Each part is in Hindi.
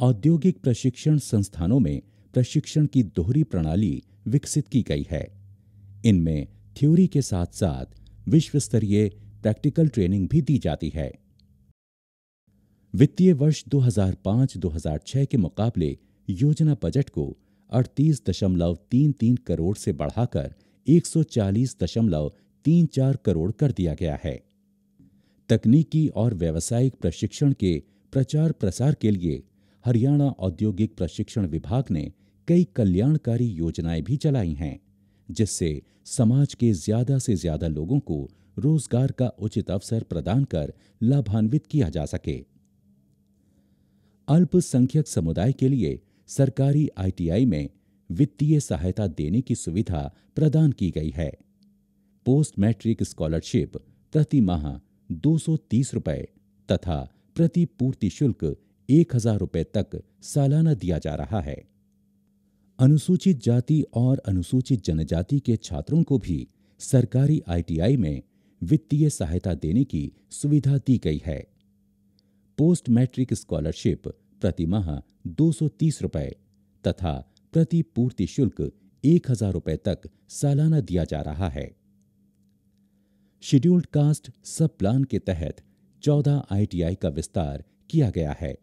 औद्योगिक प्रशिक्षण संस्थानों में प्रशिक्षण की दोहरी प्रणाली विकसित की गई है। इनमें थ्योरी के साथ साथ विश्व स्तरीय प्रैक्टिकल ट्रेनिंग भी दी जाती है। वित्तीय वर्ष 2005-2006 के मुकाबले योजना बजट को 38.33 करोड़ से बढ़ाकर 140.34 करोड़ कर दिया गया है। तकनीकी और व्यावसायिक प्रशिक्षण के प्रचार प्रसार के लिए हरियाणा औद्योगिक प्रशिक्षण विभाग ने कई कल्याणकारी योजनाएं भी चलाई हैं, जिससे समाज के ज्यादा से ज्यादा लोगों को रोजगार का उचित अवसर प्रदान कर लाभान्वित किया जा सके। अल्पसंख्यक समुदाय के लिए सरकारी आईटीआई में वित्तीय सहायता देने की सुविधा प्रदान की गई है। पोस्ट मैट्रिक स्कॉलरशिप प्रति माह 230 रुपए तथा प्रति पूर्ति शुल्क 1000 रुपए तक सालाना दिया जा रहा है। अनुसूचित जाति और अनुसूचित जनजाति के छात्रों को भी सरकारी आईटीआई में वित्तीय सहायता देने की सुविधा दी गई है। पोस्ट मैट्रिक स्कॉलरशिप प्रति माह 230 रुपए तथा प्रति पूर्ति शुल्क 1000 रुपए तक सालाना दिया जा रहा है। शेड्यूल्ड कास्ट सब प्लान के तहत 14 आईटीआई का विस्तार किया गया है,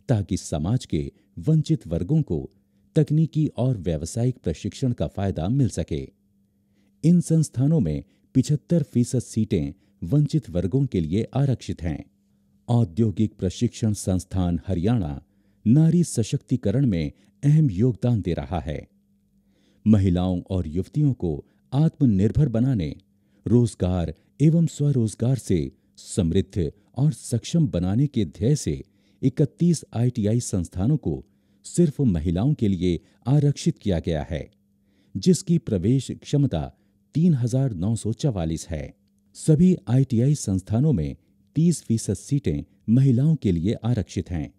ताकि समाज के वंचित वर्गों को तकनीकी और व्यावसायिक प्रशिक्षण का फायदा मिल सके। इन संस्थानों में 75% सीटें वंचित वर्गों के लिए आरक्षित हैं। औद्योगिक प्रशिक्षण संस्थान हरियाणा नारी सशक्तिकरण में अहम योगदान दे रहा है। महिलाओं और युवतियों को आत्मनिर्भर बनाने, रोजगार एवं स्वरोजगार से समृद्ध और सक्षम बनाने के ध्येय से 31 आईटीआई संस्थानों को सिर्फ महिलाओं के लिए आरक्षित किया गया है, जिसकी प्रवेश क्षमता 3944 है। सभी आईटीआई संस्थानों में 30% सीटें महिलाओं के लिए आरक्षित हैं।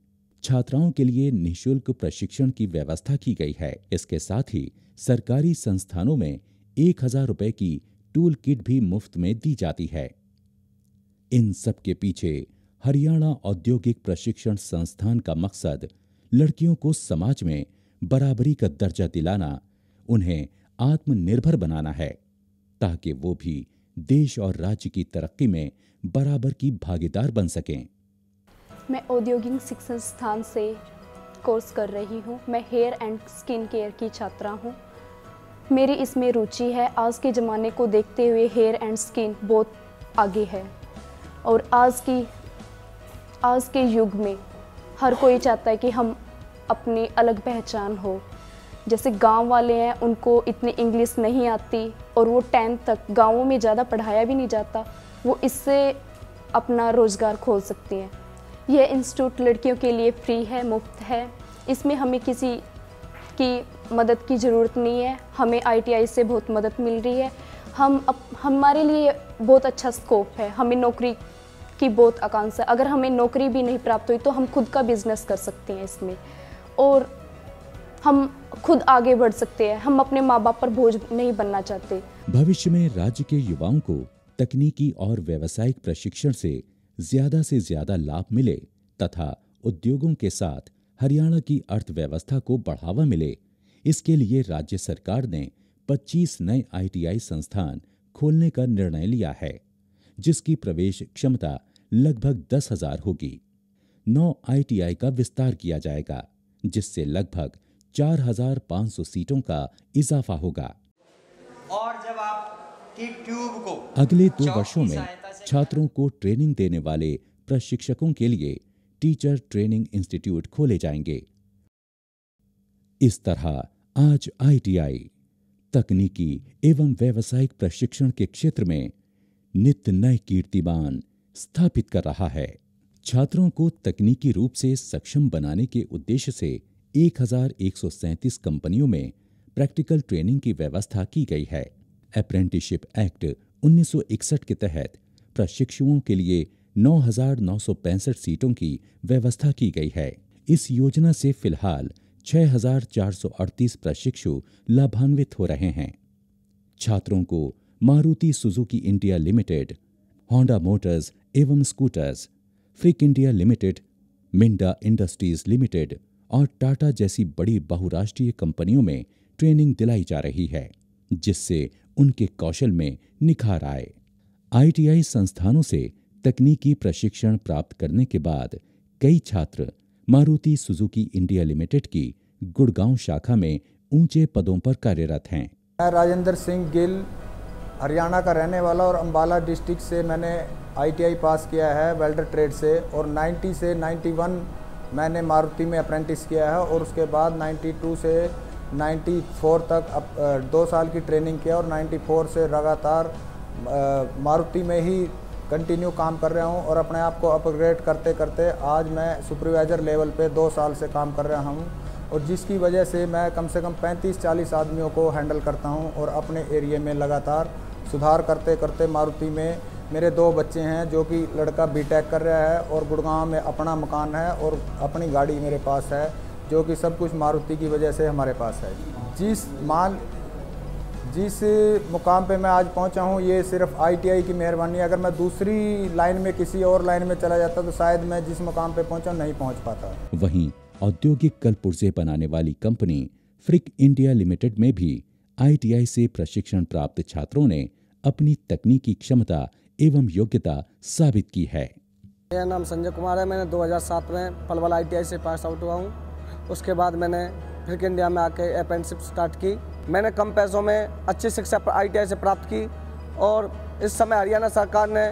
छात्राओं के लिए निःशुल्क प्रशिक्षण की व्यवस्था की गई है। इसके साथ ही सरकारी संस्थानों में 1000 रुपए की टूल किट भी मुफ्त में दी जाती है। इन सब के पीछे हरियाणा औद्योगिक प्रशिक्षण संस्थान का मकसद लड़कियों को समाज में बराबरी का दर्जा दिलाना, उन्हें आत्मनिर्भर बनाना है, ताकि वो भी देश और राज्य की तरक्की में बराबर की भागीदार बन सकें। मैं औद्योगिक शिक्षण संस्थान से कोर्स कर रही हूँ। मैं हेयर एंड स्किन केयर की छात्रा हूँ। मेरी इसमें रुचि है। आज के ज़माने को देखते हुए हेयर एंड स्किन बहुत आगे है और आज के युग में हर कोई चाहता है कि हम अपनी अलग पहचान हो। जैसे गांव वाले हैं, उनको इतनी इंग्लिश नहीं आती और वो 10th तक गांवों में ज़्यादा पढ़ाया भी नहीं जाता, वो इससे अपना रोज़गार खोल सकती हैं। यह इंस्टीट्यूट लड़कियों के लिए फ्री है, मुफ्त है। इसमें हमें किसी की मदद की ज़रूरत नहीं है। हमें आईटीआई से बहुत मदद मिल रही है। हमारे लिए बहुत अच्छा स्कोप है। हमें नौकरी की बहुत आकांक्षा। अगर हमें नौकरी भी नहीं प्राप्त हुई तो हम खुद का बिजनेस कर सकते हैं इसमें, और हम खुद आगे बढ़ सकते हैं। हम अपने माँ बाप पर बोझ नहीं बनना चाहते। भविष्य में राज्य के युवाओं को तकनीकी और व्यावसायिक प्रशिक्षण से ज्यादा लाभ मिले तथा उद्योगों के साथ हरियाणा की अर्थव्यवस्था को बढ़ावा मिले, इसके लिए राज्य सरकार ने 25 नए आईटीआई संस्थान खोलने का निर्णय लिया है, जिसकी प्रवेश क्षमता लगभग 10,000 होगी। 9 आईटीआई का विस्तार किया जाएगा, जिससे लगभग 4,500 सीटों का इजाफा होगा। और जब आप की ट्यूब को अगले 2 वर्षों में छात्रों को ट्रेनिंग देने वाले प्रशिक्षकों के लिए टीचर ट्रेनिंग इंस्टीट्यूट खोले जाएंगे। इस तरह आज आईटीआई तकनीकी एवं व्यावसायिक प्रशिक्षण के क्षेत्र में नित्य नए कीर्तिमान स्थापित कर रहा है। छात्रों को तकनीकी रूप से सक्षम बनाने के उद्देश्य से 1137 कंपनियों में प्रैक्टिकल ट्रेनिंग की व्यवस्था की गई है। अप्रेंटिसशिप एक्ट 1961 के तहत प्रशिक्षुओं के लिए 9,965 सीटों की व्यवस्था की गई है। इस योजना से फिलहाल 6,438 प्रशिक्षु लाभान्वित हो रहे हैं। छात्रों को Maruti Suzuki India limited, Honda motors एवं scooters, Frick India limited, Minda industries limited और टाटा जैसी बड़ी बहुराष्ट्रीय कंपनियों में ट्रेनिंग दिलाई जा रही है, जिससे उनके कौशल में निखार आए। आईटीआई संस्थानों से तकनीकी प्रशिक्षण प्राप्त करने के बाद कई छात्र मारुति सुजुकी इंडिया लिमिटेड की गुड़गांव शाखा में ऊंचे पदों पर कार्यरत हैं। मैं राजेंद्र सिंह गिल, हरियाणा का रहने वाला और अंबाला डिस्ट्रिक्ट से मैंने आईटीआई पास किया है वेल्डर ट्रेड से, और 90 से 91 मैंने मारुति में अप्रेंटिस किया है, और उसके बाद 92 से 94 तक 2 साल की ट्रेनिंग किया, और 94 से लगातार मारुति में ही कंटिन्यू काम कर रहा हूं, और अपने आप को अपग्रेड करते करते आज मैं सुपरवाइज़र लेवल पे 2 साल से काम कर रहा हूं, और जिसकी वजह से मैं कम से कम 35-40 आदमियों को हैंडल करता हूं, और अपने एरिया में लगातार सुधार करते करते मारुति में मेरे 2 बच्चे हैं, जो कि लड़का बीटेक कर रहा है, और गुड़गांव में अपना मकान है, और अपनी गाड़ी मेरे पास है, जो कि सब कुछ मारुति की वजह से हमारे पास है। जिस मुकाम पे मैं आज पहुंचा हूं, ये सिर्फ आईटीआई की मेहरबानी है। अगर मैं दूसरी लाइन में किसी और लाइन में चला जाता तो शायद मैं जिस मुकाम पे पहुंचा नहीं पहुंच पाता। वहीं औद्योगिक कल पुर्जे बनाने वाली कंपनी फ्रिक इंडिया लिमिटेड में भी आईटीआई से प्रशिक्षण प्राप्त छात्रों ने अपनी तकनीकी क्षमता एवं योग्यता साबित की है। मेरा नाम संजय कुमार है। मैंने 2007 में पलवल आईटीआई से पास आउट हुआ हूँ। उसके बाद मैंने फ्रिक इंडिया में आके अप्रेंटिसशिप स्टार्ट की। मैंने कम पैसों में अच्छी शिक्षा आईटीआई से प्राप्त की, और इस समय हरियाणा सरकार ने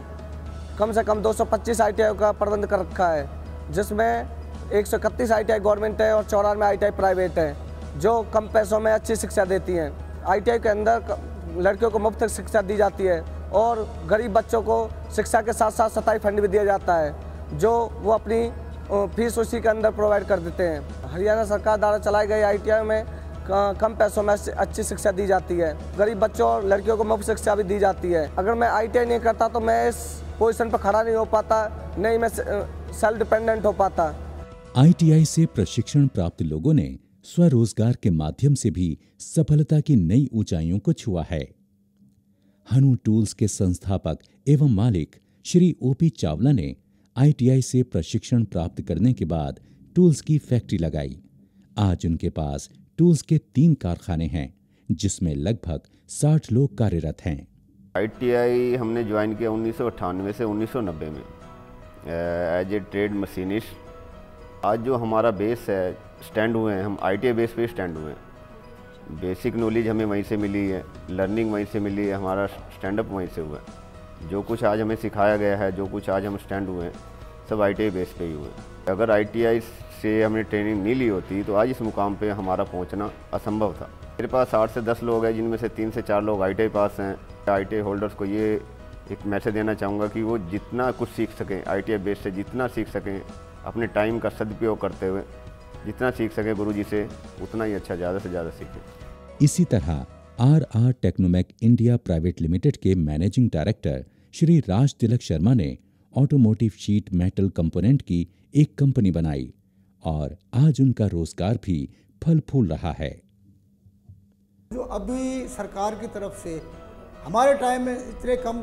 कम से कम 225 आईटीआई का प्रबंध कर रखा है, जिसमें 131 आईटीआई गवर्नमेंट है और 94 आईटीआई प्राइवेट है, जो कम पैसों में अच्छी शिक्षा देती हैं। आईटीआई के अंदर लड़कियों को मुफ्त शिक्षा दी जाती है, और गरीब बच्चों को शिक्षा के साथ साथ सताई फंड भी दिया जाता है, जो वो अपनी फीस उसी के अंदर प्रोवाइड कर देते हैं। हरियाणा सरकार द्वारा चलाई गई आईटीआई में कम पैसों में अच्छी शिक्षा दी जाती है। गरीब बच्चों और लड़कियों को मुफ्त शिक्षा भी दी जाती है। अगर मैं आईटीआई नहीं करता तो मैं इस पोजीशन पर खड़ा नहीं हो पाता, नहीं मैं सेल्फ डिपेंडेंट हो पाता। आईटीआई से प्रशिक्षण प्राप्त लोगों ने स्वरोजगार के माध्यम से भी सफलता की नई ऊंचाइयों को छुआ है। हनु टूल्स के संस्थापक एवं मालिक श्री ओपी चावला ने आईटीआई से प्रशिक्षण प्राप्त करने के बाद टूल्स की फैक्ट्री लगाई। आज उनके पास टूल्स के 3 कारखाने हैं, जिसमें लगभग 60 लोग कार्यरत हैं। आईटीआई हमने ज्वाइन किया 1998 से 1990 में एज ए ट्रेड मशीनिस्ट। आज जो हमारा बेस है, स्टैंड हुए हैं, हम आईटीआई बेस पे स्टैंड हुए हैं। बेसिक नॉलेज हमें वहीं से मिली है, लर्निंग वहीं से मिली है, हमारा स्टैंड अप वहीं से हुआ है। जो कुछ आज हमें सिखाया गया है, जो कुछ आज हम स्टैंड हुए हैं, सब आईटीआई बेस पे ही हुए। अगर आईटीआई से हमने ट्रेनिंग नहीं ली होती तो आज इस मुकाम पे हमारा पहुंचना असंभव था। मेरे पास 8 से 10 लोग हैं, जिनमें से 3 से 4 लोग आईटीआई पास हैं। आईटीआई होल्डर्स को ये एक मैसेज देना चाहूँगा कि वो जितना कुछ सीख सकें आईटीआई बेस से, जितना सीख सकें अपने टाइम का सदुपयोग करते हुए, जितना सीख सकें गुरुजी से, उतना ही अच्छा, ज़्यादा से ज़्यादा सीखें। इसी तरह R Technomac India Private Limited के मैनेजिंग डायरेक्टर श्री राज तिलक शर्मा ने ऑटोमोटिव शीट मेटल कंपोनेंट की एक कंपनी बनाई, और आज उनका रोजगार भी फल फूल रहा है। जो अभी सरकार की तरफ से, हमारे टाइम में इतने कम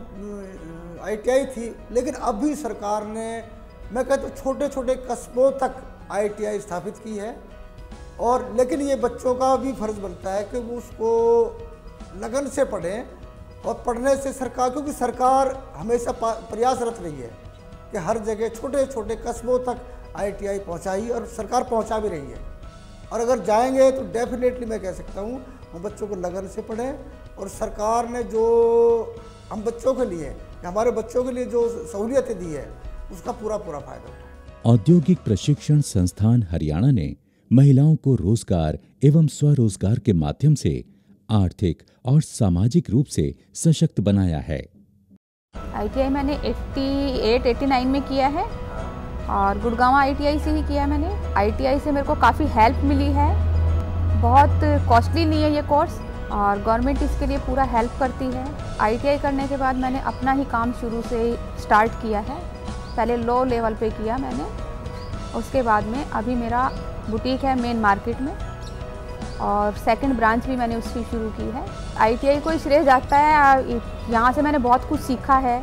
आईटीआई थी, लेकिन अभी सरकार ने, मैं कहता हूँ, छोटे छोटे कस्बों तक आईटीआई स्थापित की है। और लेकिन ये बच्चों का भी फर्ज बनता है कि वो उसको लगन से पढ़ें, और पढ़ने से सरकार, क्योंकि सरकार हमेशा प्रयासरत रही है कि हर जगह छोटे छोटे कस्बों तक आईटीआई पहुंचाई, और सरकार पहुंचा भी रही है। और अगर जाएंगे तो डेफिनेटली मैं कह सकता हूं, हम बच्चों को लगन से पढ़ें, और सरकार ने जो हम बच्चों के लिए, हमारे बच्चों के लिए जो सहूलियतें दी है, उसका पूरा फायदा उठाएं। औद्योगिक प्रशिक्षण संस्थान हरियाणा ने महिलाओं को रोजगार एवं स्वरोजगार के माध्यम से आर्थिक और सामाजिक रूप से सशक्त बनाया है। आईटीआई मैंने 88-89 में किया है, और गुड़गांव आईटीआई से ही किया है मैंने। आईटीआई से मेरे को काफ़ी हेल्प मिली है। बहुत कॉस्टली नहीं है ये कोर्स, और गवर्नमेंट इसके लिए पूरा हेल्प करती है। आईटीआई करने के बाद मैंने अपना ही काम शुरू से स्टार्ट किया है। पहले लो लेवल पे किया मैंने, उसके बाद में अभी मेरा बुटीक है मेन मार्केट में, और सेकंड ब्रांच भी मैंने उसकी शुरू की है। आईटीआई को श्रेय जाता है, यहाँ से मैंने बहुत कुछ सीखा है,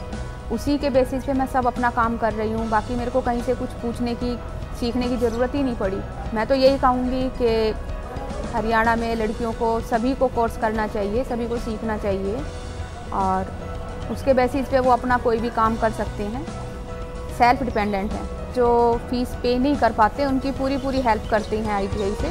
उसी के बेसिस पे मैं सब अपना काम कर रही हूँ। बाकी मेरे को कहीं से कुछ पूछने की, सीखने की ज़रूरत ही नहीं पड़ी। मैं तो यही कहूँगी कि हरियाणा में लड़कियों को सभी को कोर्स करना चाहिए, सभी को सीखना चाहिए और उसके बेसिस पे वो अपना कोई भी काम कर सकते हैं, सेल्फ डिपेंडेंट हैं। जो फीस पे नहीं कर पाते उनकी पूरी हेल्प करते हैं ITI से।